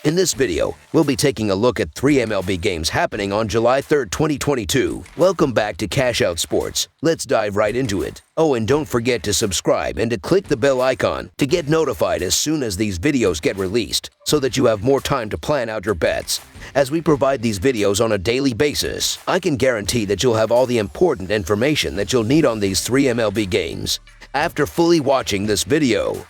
In this video, we'll be taking a look at 3 MLB games happening on July 3rd, 2022. Welcome back to Cash Out Sports. Let's dive right into it. Oh, and don't forget to subscribe and to click the bell icon to get notified as soon as these videos get released, so that you have more time to plan out your bets. As we provide these videos on a daily basis, I can guarantee that you'll have all the important information that you'll need on these 3 MLB games after fully watching this video.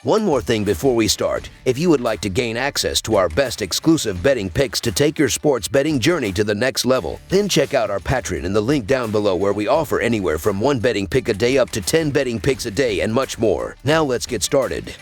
One more thing before we start. If you would like to gain access to our best exclusive betting picks to take your sports betting journey to the next level, then check out our Patreon in the link down below, where we offer anywhere from 1 betting pick a day up to 10 betting picks a day and much more. Now let's get started.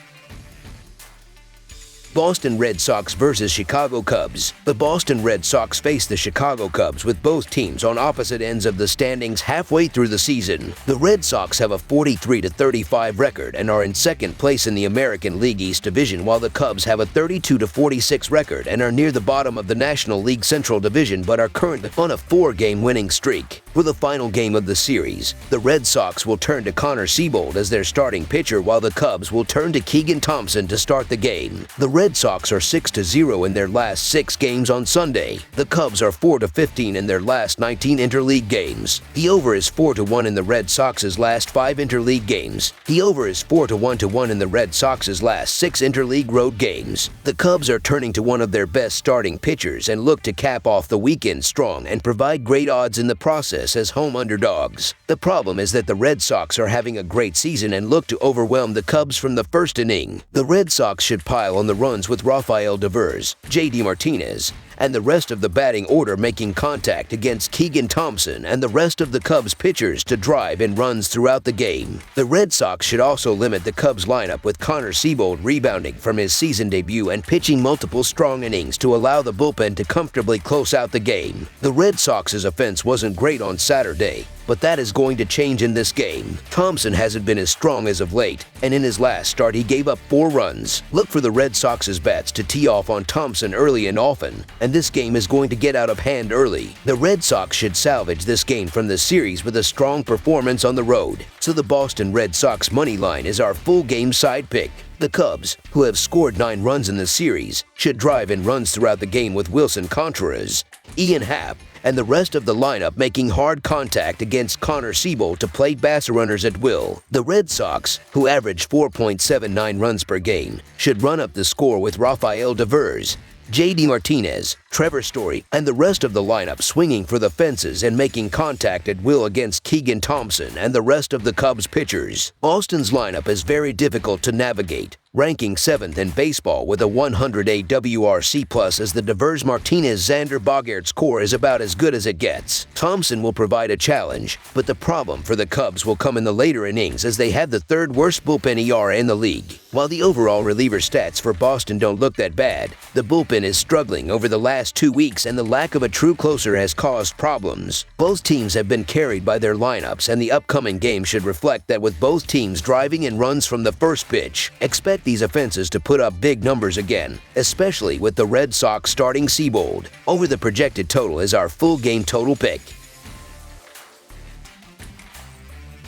Boston Red Sox versus Chicago Cubs. The Boston Red Sox face the Chicago Cubs, with both teams on opposite ends of the standings halfway through the season. The Red Sox have a 43-35 record and are in second place in the American League East Division, while the Cubs have a 32-46 record and are near the bottom of the National League Central Division, but are currently on a 4-game winning streak. For the final game of the series, the Red Sox will turn to Connor Seabold as their starting pitcher, while the Cubs will turn to Keegan Thompson to start the game. The Red Sox are 6-0 in their last 6 games on Sunday. The Cubs are 4-15 in their last 19 interleague games. The over is 4-1 in the Red Sox's last 5 interleague games. The over is 4-1 in the Red Sox's last 6 interleague road games. The Cubs are turning to one of their best starting pitchers and look to cap off the weekend strong and provide great odds in the process as home underdogs. The problem is that the Red Sox are having a great season and look to overwhelm the Cubs from the first inning. The Red Sox should pile on the runs with Rafael Devers, J.D. Martinez, and the rest of the batting order making contact against Keegan Thompson and the rest of the Cubs pitchers to drive in runs throughout the game. The Red Sox should also limit the Cubs lineup, with Connor Seabold rebounding from his season debut and pitching multiple strong innings to allow the bullpen to comfortably close out the game. The Red Sox's offense wasn't great on Saturday, but that is going to change in this game. Thompson hasn't been as strong as of late, and in his last start he gave up 4 runs. Look for the Red Sox's bats to tee off on Thompson early and often, and this game is going to get out of hand early. The Red Sox should salvage this game from the series with a strong performance on the road, so the Boston Red Sox money line is our full game side pick. The Cubs, who have scored 9 runs in the series, should drive in runs throughout the game, with Wilson Contreras, Ian Happ, and the rest of the lineup making hard contact against Connor Seabold to play base runners at will. The Red Sox, who average 4.79 runs per game, should run up the score with Rafael Devers, J.D. Martinez, Trevor Story, and the rest of the lineup swinging for the fences and making contact at will against Keegan Thompson and the rest of the Cubs pitchers. Boston's lineup is very difficult to navigate, ranking 7th in baseball with a 108 WRC+, as the Devers Martinez-Xander Bogaerts core is about as good as it gets. Thompson will provide a challenge, but the problem for the Cubs will come in the later innings, as they have the 3rd worst bullpen ERA in the league. While the overall reliever stats for Boston don't look that bad, the bullpen is struggling over the last 2 weeks, and the lack of a true closer has caused problems. Both teams have been carried by their lineups, and the upcoming game should reflect that, with both teams driving in runs from the first pitch. Expect these offenses to put up big numbers again, especially with the Red Sox starting Seabold. Over the projected total is our full game total pick.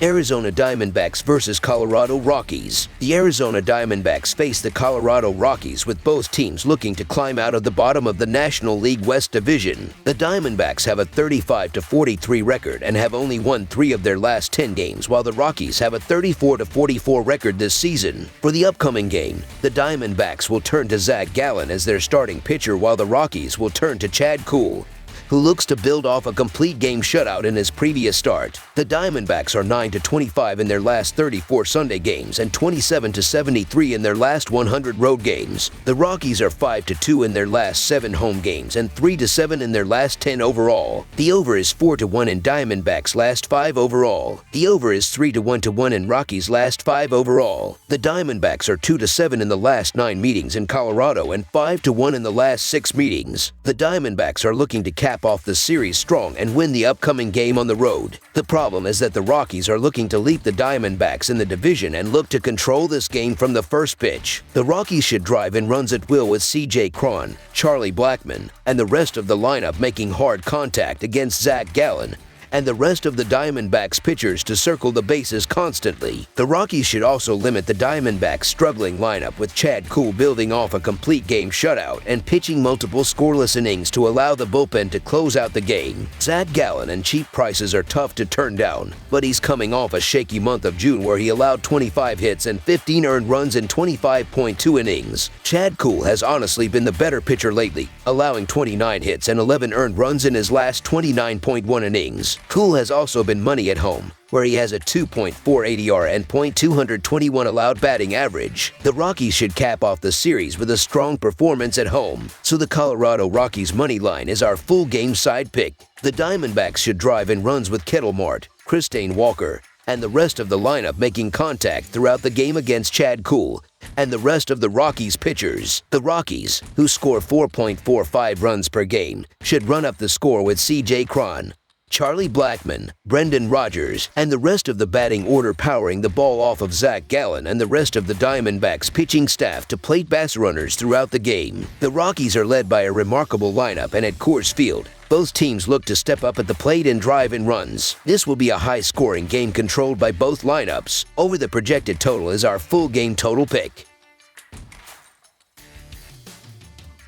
Arizona Diamondbacks versus Colorado Rockies. The Arizona Diamondbacks face the Colorado Rockies, with both teams looking to climb out of the bottom of the National League West Division. The Diamondbacks have a 35-43 record and have only won 3 of their last 10 games, while the Rockies have a 34-44 record this season. For the upcoming game, the Diamondbacks will turn to Zach Gallen as their starting pitcher, while the Rockies will turn to Chad Kuhl, who looks to build off a complete game shutout in his previous start. The Diamondbacks are 9-25 in their last 34 Sunday games and 27-73 in their last 100 road games. The Rockies are 5-2 in their last 7 home games and 3-7 in their last 10 overall. The over is 4-1 in Diamondbacks' last 5 overall. The over is 3-1 in Rockies' last 5 overall. The Diamondbacks are 2-7 in the last 9 meetings in Colorado and 5-1 in the last 6 meetings. The Diamondbacks are looking to cap off the series strong and win the upcoming game on the road. The problem is that the Rockies are looking to leap the Diamondbacks in the division and look to control this game from the first pitch. The Rockies should drive in runs at will, with C.J. Cron, Charlie Blackmon, and the rest of the lineup making hard contact against Zach Gallen and the rest of the Diamondbacks pitchers to circle the bases constantly. The Rockies should also limit the Diamondbacks' struggling lineup, with Chad Kuhl building off a complete game shutout and pitching multiple scoreless innings to allow the bullpen to close out the game. Zach Gallen and cheap prices are tough to turn down, but he's coming off a shaky month of June where he allowed 25 hits and 15 earned runs in 25.2 innings. Chad Kuhl has honestly been the better pitcher lately, allowing 29 hits and 11 earned runs in his last 29.1 innings. Kuhl has also been money at home, where he has a 2.48 ERA and .221 allowed batting average. The Rockies should cap off the series with a strong performance at home, so the Colorado Rockies money line is our full game side pick. The Diamondbacks should drive in runs with Kettle Mart, Christine Walker, and the rest of the lineup making contact throughout the game against Chad Kuhl and the rest of the Rockies pitchers. The Rockies, who score 4.45 runs per game, should run up the score with C.J. Cron, Charlie Blackmon, Brendan Rodgers, and the rest of the batting order powering the ball off of Zach Gallen and the rest of the Diamondbacks pitching staff to plate base runners throughout the game. The Rockies are led by a remarkable lineup, and at Coors Field, both teams look to step up at the plate and drive in runs. This will be a high-scoring game controlled by both lineups. Over the projected total is our full game total pick.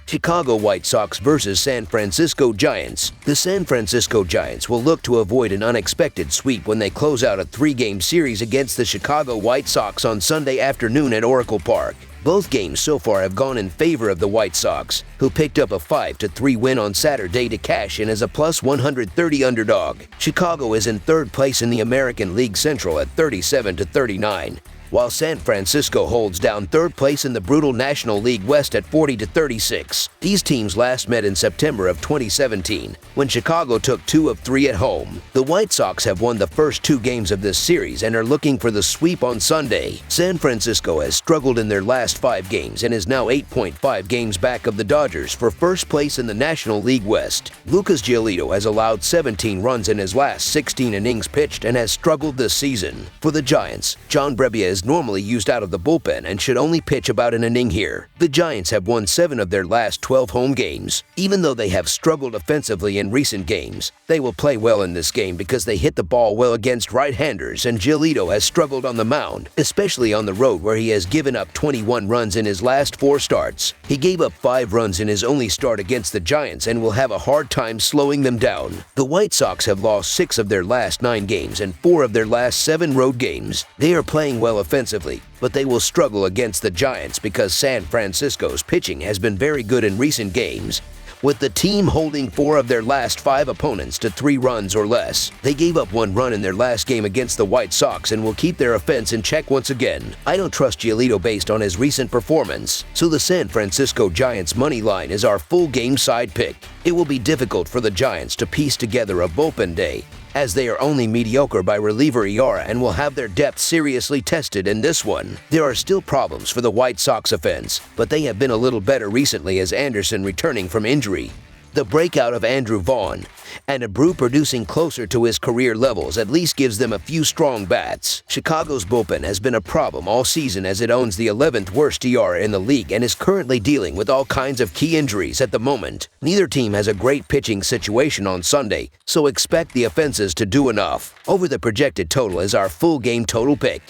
Chicago White Sox versus San Francisco Giants. The San Francisco Giants will look to avoid an unexpected sweep when they close out a 3-game series against the Chicago White Sox on Sunday afternoon at Oracle Park. Both games so far have gone in favor of the White Sox, who picked up a 5-3 win on Saturday to cash in as a plus 130 underdog. Chicago is in third place in the American League Central at 37-39. While San Francisco holds down third place in the brutal National League West at 40-36. These teams last met in September of 2017, when Chicago took 2 of 3 at home. The White Sox have won the first 2 games of this series and are looking for the sweep on Sunday. San Francisco has struggled in their last 5 games and is now 8.5 games back of the Dodgers for first place in the National League West. Lucas Giolito has allowed 17 runs in his last 16 innings pitched and has struggled this season. For the Giants, John Brebbia is normally used out of the bullpen and should only pitch about an inning here. The Giants have won 7 of their last 12 home games. Even though they have struggled offensively in recent games, they will play well in this game because they hit the ball well against right-handers, and Giolito has struggled on the mound, especially on the road where he has given up 21 runs in his last 4 starts. He gave up 5 runs in his only start against the Giants and will have a hard time slowing them down. The White Sox have lost 6 of their last 9 games and 4 of their last 7 road games. They are playing well offensively, but they will struggle against the Giants because San Francisco's pitching has been very good in recent games, with the team holding 4 of their last 5 opponents to 3 runs or less. They gave up 1 run in their last game against the White Sox and will keep their offense in check once again. I don't trust Giolito based on his recent performance, so the San Francisco Giants money line is our full game side pick. It will be difficult for the Giants to piece together a bullpen day, as they are only mediocre by reliever ERA and will have their depth seriously tested in this one. There are still problems for the White Sox offense, but they have been a little better recently as Anderson returning from injury, the breakout of Andrew Vaughn, and Abreu producing closer to his career levels at least gives them a few strong bats. Chicago's bullpen has been a problem all season as it owns the 11th worst ERA in the league and is currently dealing with all kinds of key injuries at the moment. Neither team has a great pitching situation on Sunday, so expect the offenses to do enough. Over the projected total is our full game total pick.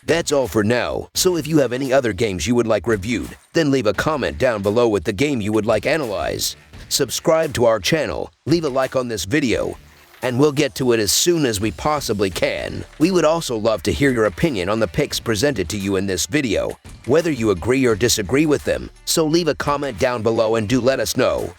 That's all for now, so if you have any other games you would like reviewed, then leave a comment down below with the game you would like analyzed. Subscribe to our channel, leave a like on this video, and we'll get to it as soon as we possibly can. We would also love to hear your opinion on the picks presented to you in this video, whether you agree or disagree with them, so leave a comment down below and do let us know.